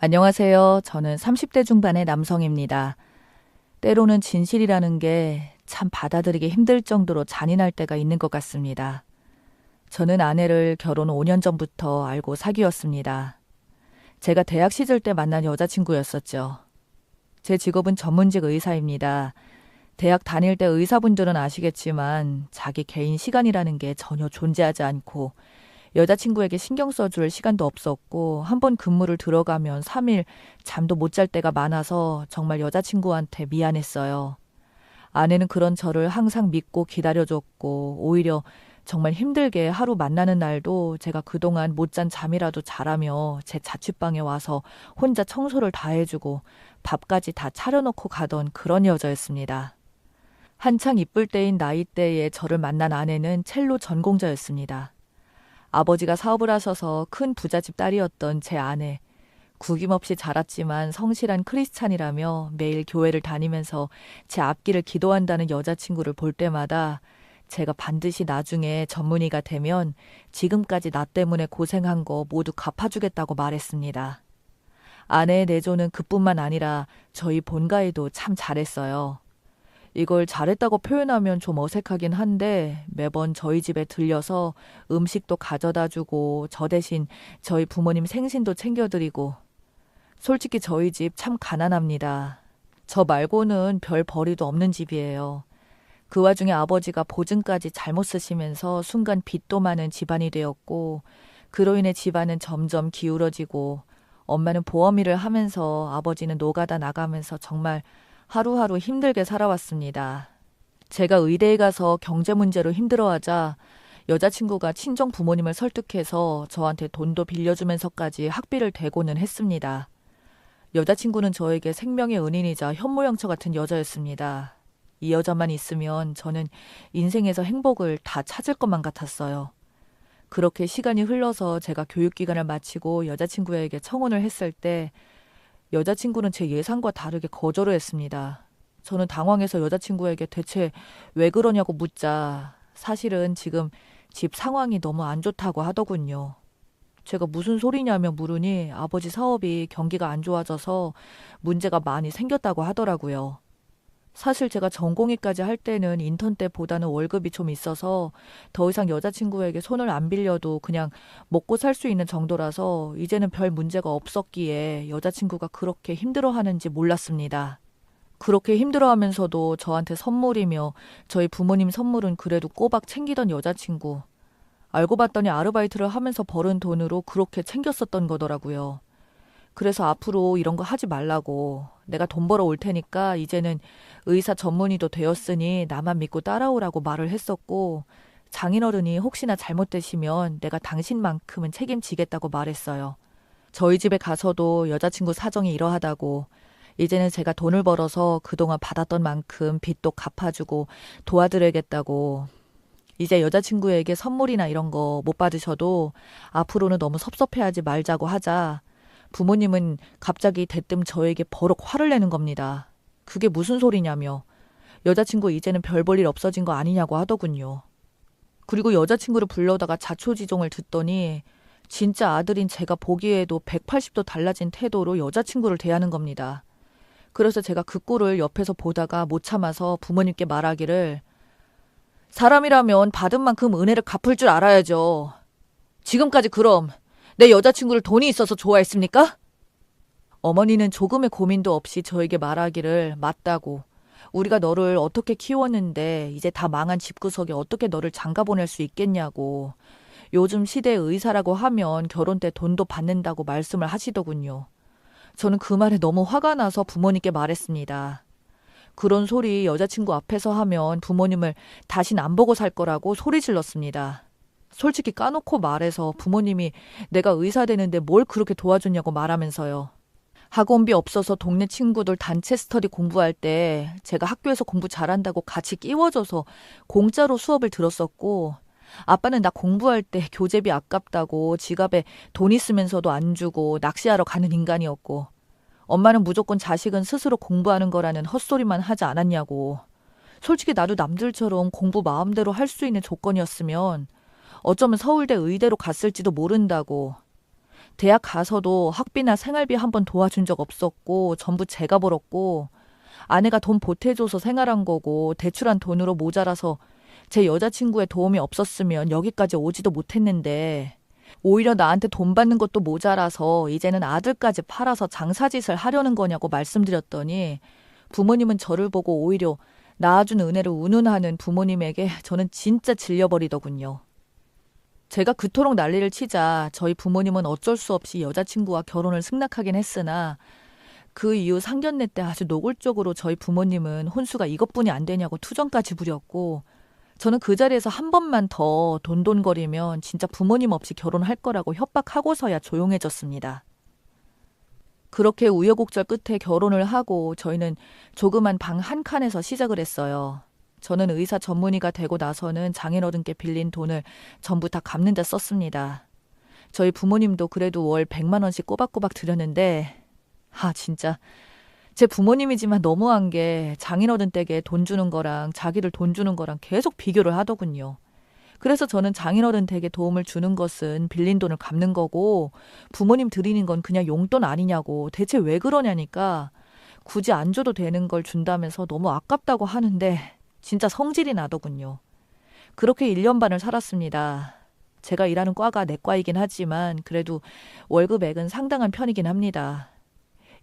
안녕하세요. 저는 30대 중반의 남성입니다. 때로는 진실이라는 게 참 받아들이기 힘들 정도로 잔인할 때가 있는 것 같습니다. 저는 아내를 결혼 5년 전부터 알고 사귀었습니다. 제가 대학 시절 때 만난 여자친구였었죠. 제 직업은 전문직 의사입니다. 대학 다닐 때 의사분들은 아시겠지만 자기 개인 시간이라는 게 전혀 존재하지 않고 여자친구에게 신경 써줄 시간도 없었고 한 번 근무를 들어가면 3일 잠도 못 잘 때가 많아서 정말 여자친구한테 미안했어요. 아내는 그런 저를 항상 믿고 기다려줬고 오히려 정말 힘들게 하루 만나는 날도 제가 그동안 못 잔 잠이라도 자라며 제 자취방에 와서 혼자 청소를 다 해주고 밥까지 다 차려놓고 가던 그런 여자였습니다. 한창 이쁠 때인 나이대에 저를 만난 아내는 첼로 전공자였습니다. 아버지가 사업을 하셔서 큰 부잣집 딸이었던 제 아내. 구김없이 자랐지만 성실한 크리스찬이라며 매일 교회를 다니면서 제 앞길을 기도한다는 여자친구를 볼 때마다 제가 반드시 나중에 전문의가 되면 지금까지 나 때문에 고생한 거 모두 갚아주겠다고 말했습니다. 아내의 내조는 그뿐만 아니라 저희 본가에도 참 잘했어요. 이걸 잘했다고 표현하면 좀 어색하긴 한데 매번 저희 집에 들려서 음식도 가져다 주고 저 대신 저희 부모님 생신도 챙겨드리고 솔직히 저희 집 참 가난합니다. 저 말고는 별 벌이도 없는 집이에요. 그 와중에 아버지가 보증까지 잘못 쓰시면서 순간 빚도 많은 집안이 되었고 그로 인해 집안은 점점 기울어지고 엄마는 보험 일을 하면서 아버지는 노가다 나가면서 정말 하루하루 힘들게 살아왔습니다. 제가 의대에 가서 경제 문제로 힘들어하자 여자친구가 친정 부모님을 설득해서 저한테 돈도 빌려주면서까지 학비를 대고는 했습니다. 여자친구는 저에게 생명의 은인이자 현모양처 같은 여자였습니다. 이 여자만 있으면 저는 인생에서 행복을 다 찾을 것만 같았어요. 그렇게 시간이 흘러서 제가 교육기간을 마치고 여자친구에게 청혼을 했을 때 여자친구는 제 예상과 다르게 거절을 했습니다. 저는 당황해서 여자친구에게 대체 왜 그러냐고 묻자 사실은 지금 집 상황이 너무 안 좋다고 하더군요. 제가 무슨 소리냐며 물으니 아버지 사업이 경기가 안 좋아져서 문제가 많이 생겼다고 하더라고요. 사실 제가 전공의까지 할 때는 인턴 때보다는 월급이 좀 있어서 더 이상 여자친구에게 손을 안 빌려도 그냥 먹고 살 수 있는 정도라서 이제는 별 문제가 없었기에 여자친구가 그렇게 힘들어하는지 몰랐습니다. 그렇게 힘들어하면서도 저한테 선물이며 저희 부모님 선물은 그래도 꼬박 챙기던 여자친구. 알고 봤더니 아르바이트를 하면서 벌은 돈으로 그렇게 챙겼었던 거더라고요. 그래서 앞으로 이런 거 하지 말라고 내가 돈 벌어 올 테니까 이제는 의사 전문의도 되었으니 나만 믿고 따라오라고 말을 했었고 장인어른이 혹시나 잘못되시면 내가 당신만큼은 책임지겠다고 말했어요. 저희 집에 가서도 여자친구 사정이 이러하다고 이제는 제가 돈을 벌어서 그동안 받았던 만큼 빚도 갚아주고 도와드려야겠다고 이제 여자친구에게 선물이나 이런 거 못 받으셔도 앞으로는 너무 섭섭해하지 말자고 하자. 부모님은 갑자기 대뜸 저에게 버럭 화를 내는 겁니다. 그게 무슨 소리냐며 여자친구 이제는 별 볼 일 없어진 거 아니냐고 하더군요. 그리고 여자친구를 불러다가 자초지종을 듣더니 진짜 아들인 제가 보기에도 180도 달라진 태도로 여자친구를 대하는 겁니다. 그래서 제가 그 꼴을 옆에서 보다가 못 참아서 부모님께 말하기를 사람이라면 받은 만큼 은혜를 갚을 줄 알아야죠. 지금까지 그럼 내 여자친구를 돈이 있어서 좋아했습니까? 어머니는 조금의 고민도 없이 저에게 말하기를 맞다고. 우리가 너를 어떻게 키웠는데 이제 다 망한 집구석에 어떻게 너를 장가보낼 수 있겠냐고. 요즘 시대의 의사라고 하면 결혼 때 돈도 받는다고 말씀을 하시더군요. 저는 그 말에 너무 화가 나서 부모님께 말했습니다. 그런 소리 여자친구 앞에서 하면 부모님을 다신 안 보고 살 거라고 소리 질렀습니다. 솔직히 까놓고 말해서 부모님이 내가 의사 되는데 뭘 그렇게 도와줬냐고 말하면서요. 학원비 없어서 동네 친구들 단체 스터디 공부할 때 제가 학교에서 공부 잘한다고 같이 끼워줘서 공짜로 수업을 들었었고 아빠는 나 공부할 때 교재비 아깝다고 지갑에 돈 있으면서도 안 주고 낚시하러 가는 인간이었고 엄마는 무조건 자식은 스스로 공부하는 거라는 헛소리만 하지 않았냐고. 솔직히 나도 남들처럼 공부 마음대로 할 수 있는 조건이었으면 어쩌면 서울대 의대로 갔을지도 모른다고. 대학 가서도 학비나 생활비 한 번 도와준 적 없었고 전부 제가 벌었고 아내가 돈 보태줘서 생활한 거고 대출한 돈으로 모자라서 제 여자친구의 도움이 없었으면 여기까지 오지도 못했는데 오히려 나한테 돈 받는 것도 모자라서 이제는 아들까지 팔아서 장사짓을 하려는 거냐고 말씀드렸더니 부모님은 저를 보고 오히려 낳아준 은혜를 운운하는 부모님에게 저는 진짜 질려버리더군요. 제가 그토록 난리를 치자 저희 부모님은 어쩔 수 없이 여자친구와 결혼을 승낙하긴 했으나 그 이후 상견례 때 아주 노골적으로 저희 부모님은 혼수가 이것뿐이 안 되냐고 투정까지 부렸고 저는 그 자리에서 한 번만 더 돈돈거리면 진짜 부모님 없이 결혼할 거라고 협박하고서야 조용해졌습니다. 그렇게 우여곡절 끝에 결혼을 하고 저희는 조그만 방 한 칸에서 시작을 했어요. 저는 의사 전문의가 되고 나서는 장인어른께 빌린 돈을 전부 다 갚는 데 썼습니다. 저희 부모님도 그래도 월 100만 원씩 꼬박꼬박 드렸는데 진짜 제 부모님이지만 너무한 게 장인어른 댁에 돈 주는 거랑 자기들 돈 주는 거랑 계속 비교를 하더군요. 그래서 저는 장인어른 댁에 도움을 주는 것은 빌린 돈을 갚는 거고 부모님 드리는 건 그냥 용돈 아니냐고 대체 왜 그러냐니까 굳이 안 줘도 되는 걸 준다면서 너무 아깝다고 하는데 진짜 성질이 나더군요. 그렇게 1년 반을 살았습니다. 제가 일하는 과가 내과이긴 하지만 그래도 월급액은 상당한 편이긴 합니다.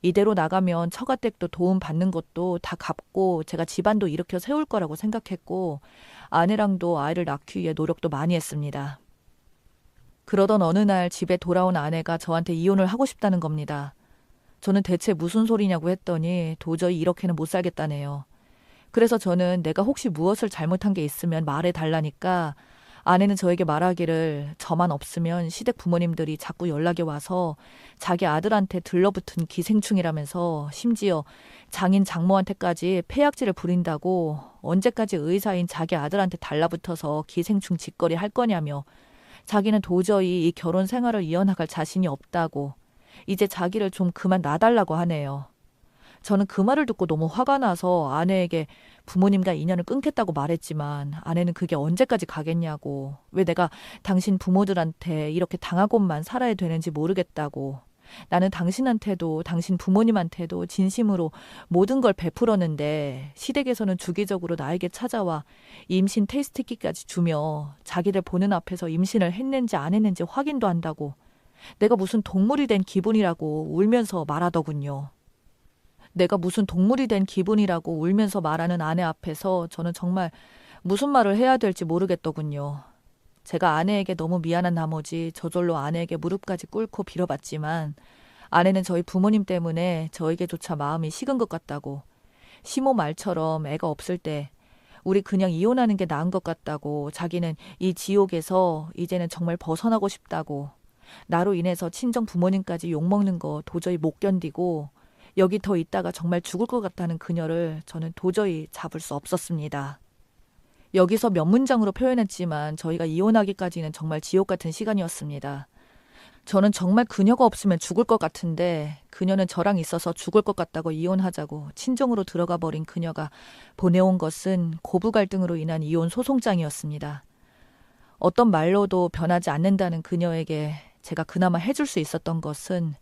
이대로 나가면 처가댁도 도움 받는 것도 다 갚고 제가 집안도 일으켜 세울 거라고 생각했고 아내랑도 아이를 낳기 위해 노력도 많이 했습니다. 그러던 어느 날 집에 돌아온 아내가 저한테 이혼을 하고 싶다는 겁니다. 저는 대체 무슨 소리냐고 했더니 도저히 이렇게는 못 살겠다네요. 그래서 저는 내가 혹시 무엇을 잘못한 게 있으면 말해달라니까 아내는 저에게 말하기를 저만 없으면 시댁 부모님들이 자꾸 연락이 와서 자기 아들한테 들러붙은 기생충이라면서 심지어 장인 장모한테까지 폐약질을 부린다고 언제까지 의사인 자기 아들한테 달라붙어서 기생충 짓거리 할 거냐며 자기는 도저히 이 결혼 생활을 이어나갈 자신이 없다고 이제 자기를 좀 그만 놔달라고 하네요. 저는 그 말을 듣고 너무 화가 나서 아내에게 부모님과 인연을 끊겠다고 말했지만 아내는 그게 언제까지 가겠냐고 왜 내가 당신 부모들한테 이렇게 당하고만 살아야 되는지 모르겠다고 나는 당신한테도 당신 부모님한테도 진심으로 모든 걸 베풀었는데 시댁에서는 주기적으로 나에게 찾아와 임신 테스트기까지 주며 자기들 보는 앞에서 임신을 했는지 안 했는지 확인도 한다고 내가 무슨 동물이 된 기분이라고 울면서 말하더군요. 내가 무슨 동물이 된 기분이라고 울면서 말하는 아내 앞에서 저는 정말 무슨 말을 해야 될지 모르겠더군요. 제가 아내에게 너무 미안한 나머지 저절로 아내에게 무릎까지 꿇고 빌어봤지만 아내는 저희 부모님 때문에 저에게조차 마음이 식은 것 같다고 시모 말처럼 애가 없을 때 우리 그냥 이혼하는 게 나은 것 같다고 자기는 이 지옥에서 이제는 정말 벗어나고 싶다고 나로 인해서 친정 부모님까지 욕먹는 거 도저히 못 견디고 여기 더 있다가 정말 죽을 것 같다는 그녀를 저는 도저히 잡을 수 없었습니다. 여기서 몇 문장으로 표현했지만 저희가 이혼하기까지는 정말 지옥 같은 시간이었습니다. 저는 정말 그녀가 없으면 죽을 것 같은데 그녀는 저랑 있어서 죽을 것 같다고 이혼하자고 친정으로 들어가 버린 그녀가 보내온 것은 고부 갈등으로 인한 이혼 소송장이었습니다. 어떤 말로도 변하지 않는다는 그녀에게 제가 그나마 해줄 수 있었던 것은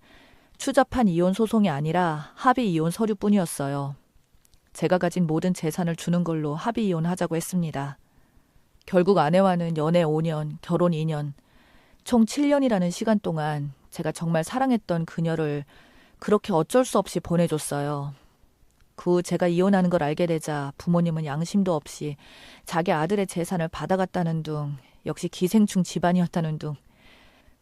추잡한 이혼 소송이 아니라 합의 이혼 서류뿐이었어요. 제가 가진 모든 재산을 주는 걸로 합의 이혼하자고 했습니다. 결국 아내와는 연애 5년, 결혼 2년, 총 7년이라는 시간 동안 제가 정말 사랑했던 그녀를 그렇게 어쩔 수 없이 보내줬어요. 그 후 제가 이혼하는 걸 알게 되자 부모님은 양심도 없이 자기 아들의 재산을 받아갔다는 둥, 역시 기생충 집안이었다는 둥,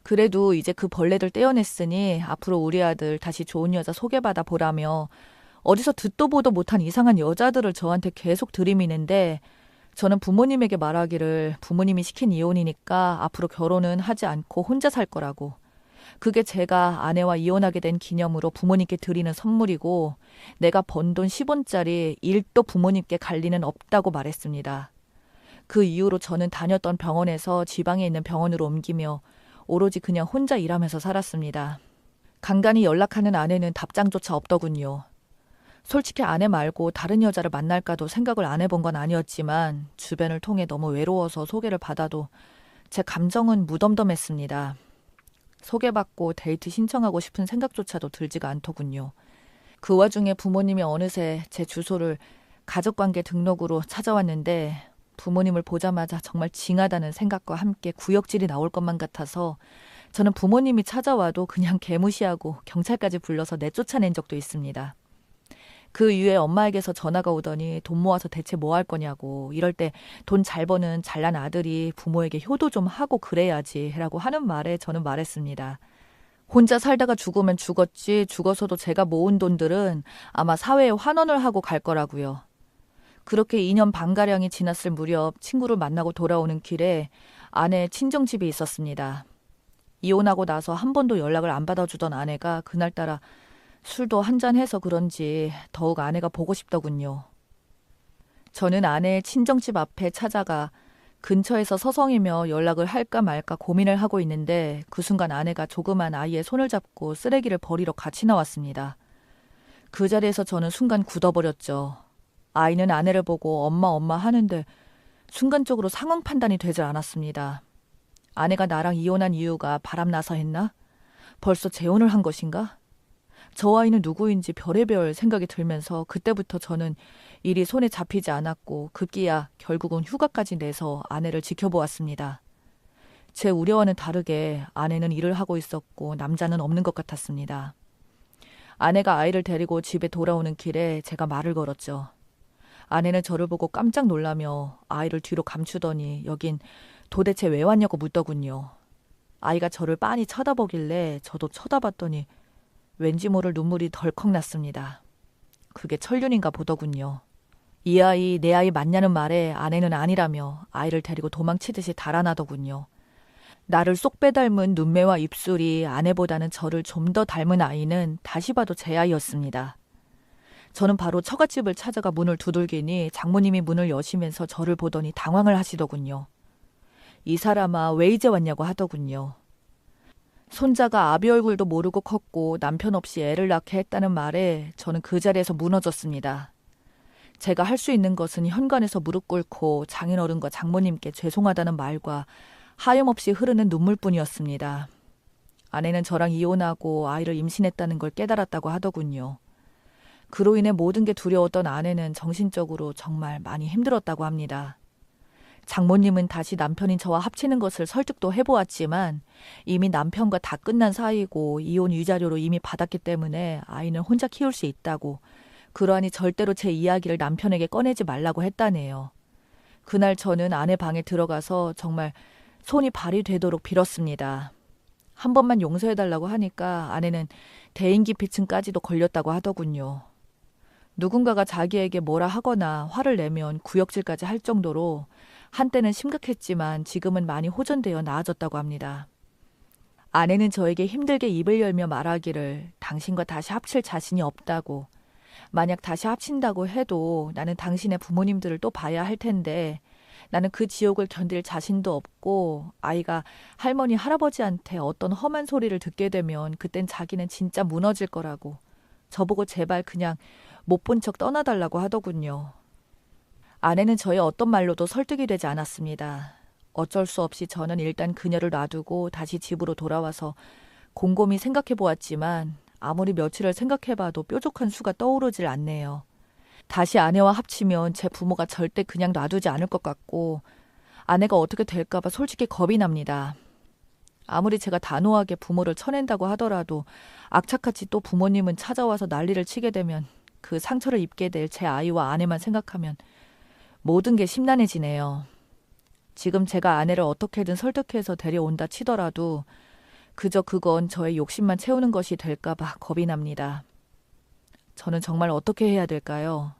그래도 이제 그 벌레들 떼어냈으니 앞으로 우리 아들 다시 좋은 여자 소개받아 보라며 어디서 듣도 보도 못한 이상한 여자들을 저한테 계속 들이미는데 저는 부모님에게 말하기를 부모님이 시킨 이혼이니까 앞으로 결혼은 하지 않고 혼자 살 거라고. 그게 제가 아내와 이혼하게 된 기념으로 부모님께 드리는 선물이고 내가 번 돈 10원짜리 1도 부모님께 갈 리는 없다고 말했습니다. 그 이후로 저는 다녔던 병원에서 지방에 있는 병원으로 옮기며 오로지 그냥 혼자 일하면서 살았습니다. 간간히 연락하는 아내는 답장조차 없더군요. 솔직히 아내 말고 다른 여자를 만날까도 생각을 안 해본 건 아니었지만 주변을 통해 너무 외로워서 소개를 받아도 제 감정은 무덤덤했습니다. 소개받고 데이트 신청하고 싶은 생각조차도 들지가 않더군요. 그 와중에 부모님이 어느새 제 주소를 가족관계 등록으로 찾아왔는데 부모님을 보자마자 정말 징하다는 생각과 함께 구역질이 나올 것만 같아서 저는 부모님이 찾아와도 그냥 개무시하고 경찰까지 불러서 내쫓아낸 적도 있습니다. 그 이후에 엄마에게서 전화가 오더니 돈 모아서 대체 뭐 할 거냐고, 이럴 때 돈 잘 버는 잘난 아들이 부모에게 효도 좀 하고 그래야지 라고 하는 말에 저는 말했습니다. 혼자 살다가 죽으면 죽었지 죽어서도 제가 모은 돈들은 아마 사회에 환원을 하고 갈 거라고요. 그렇게 2년 반가량이 지났을 무렵 친구를 만나고 돌아오는 길에 아내의 친정집이 있었습니다. 이혼하고 나서 한 번도 연락을 안 받아주던 아내가 그날따라 술도 한잔해서 그런지 더욱 아내가 보고 싶더군요. 저는 아내의 친정집 앞에 찾아가 근처에서 서성이며 연락을 할까 말까 고민을 하고 있는데 그 순간 아내가 조그만 아이의 손을 잡고 쓰레기를 버리러 같이 나왔습니다. 그 자리에서 저는 순간 굳어버렸죠. 아이는 아내를 보고 엄마 엄마 하는데 순간적으로 상황 판단이 되질 않았습니다. 아내가 나랑 이혼한 이유가 바람나서 했나? 벌써 재혼을 한 것인가? 저 아이는 누구인지 별의별 생각이 들면서 그때부터 저는 일이 손에 잡히지 않았고 급기야 결국은 휴가까지 내서 아내를 지켜보았습니다. 제 우려와는 다르게 아내는 일을 하고 있었고 남자는 없는 것 같았습니다. 아내가 아이를 데리고 집에 돌아오는 길에 제가 말을 걸었죠. 아내는 저를 보고 깜짝 놀라며 아이를 뒤로 감추더니 여긴 도대체 왜 왔냐고 묻더군요. 아이가 저를 빤히 쳐다보길래 저도 쳐다봤더니 왠지 모를 눈물이 덜컥 났습니다. 그게 천륜인가 보더군요. 이 아이 내 아이 맞냐는 말에 아내는 아니라며 아이를 데리고 도망치듯이 달아나더군요. 나를 쏙 빼닮은 눈매와 입술이 아내보다는 저를 좀 더 닮은 아이는 다시 봐도 제 아이였습니다. 저는 바로 처갓집을 찾아가 문을 두들기니 장모님이 문을 여시면서 저를 보더니 당황을 하시더군요. 이 사람아 왜 이제 왔냐고 하더군요. 손자가 아비 얼굴도 모르고 컸고 남편 없이 애를 낳게 했다는 말에 저는 그 자리에서 무너졌습니다. 제가 할 수 있는 것은 현관에서 무릎 꿇고 장인어른과 장모님께 죄송하다는 말과 하염없이 흐르는 눈물뿐이었습니다. 아내는 저랑 이혼하고 아이를 임신했다는 걸 깨달았다고 하더군요. 그로 인해 모든 게 두려웠던 아내는 정신적으로 정말 많이 힘들었다고 합니다. 장모님은 다시 남편인 저와 합치는 것을 설득도 해보았지만 이미 남편과 다 끝난 사이고 이혼 위자료로 이미 받았기 때문에 아이는 혼자 키울 수 있다고, 그러하니 절대로 제 이야기를 남편에게 꺼내지 말라고 했다네요. 그날 저는 아내 방에 들어가서 정말 손이 발이 되도록 빌었습니다. 한 번만 용서해달라고 하니까 아내는 대인기피증까지도 걸렸다고 하더군요. 누군가가 자기에게 뭐라 하거나 화를 내면 구역질까지 할 정도로 한때는 심각했지만 지금은 많이 호전되어 나아졌다고 합니다. 아내는 저에게 힘들게 입을 열며 말하기를 당신과 다시 합칠 자신이 없다고, 만약 다시 합친다고 해도 나는 당신의 부모님들을 또 봐야 할 텐데 나는 그 지옥을 견딜 자신도 없고 아이가 할머니 할아버지한테 어떤 험한 소리를 듣게 되면 그땐 자기는 진짜 무너질 거라고, 저보고 제발 그냥 못 본 척 떠나달라고 하더군요. 아내는 저의 어떤 말로도 설득이 되지 않았습니다. 어쩔 수 없이 저는 일단 그녀를 놔두고 다시 집으로 돌아와서 곰곰이 생각해 보았지만 아무리 며칠을 생각해봐도 뾰족한 수가 떠오르질 않네요. 다시 아내와 합치면 제 부모가 절대 그냥 놔두지 않을 것 같고 아내가 어떻게 될까봐 솔직히 겁이 납니다. 아무리 제가 단호하게 부모를 쳐낸다고 하더라도 악착같이 또 부모님은 찾아와서 난리를 치게 되면 그 상처를 입게 될 제 아이와 아내만 생각하면 모든 게 심란해지네요. 지금 제가 아내를 어떻게든 설득해서 데려온다 치더라도 그저 그건 저의 욕심만 채우는 것이 될까봐 겁이 납니다. 저는 정말 어떻게 해야 될까요?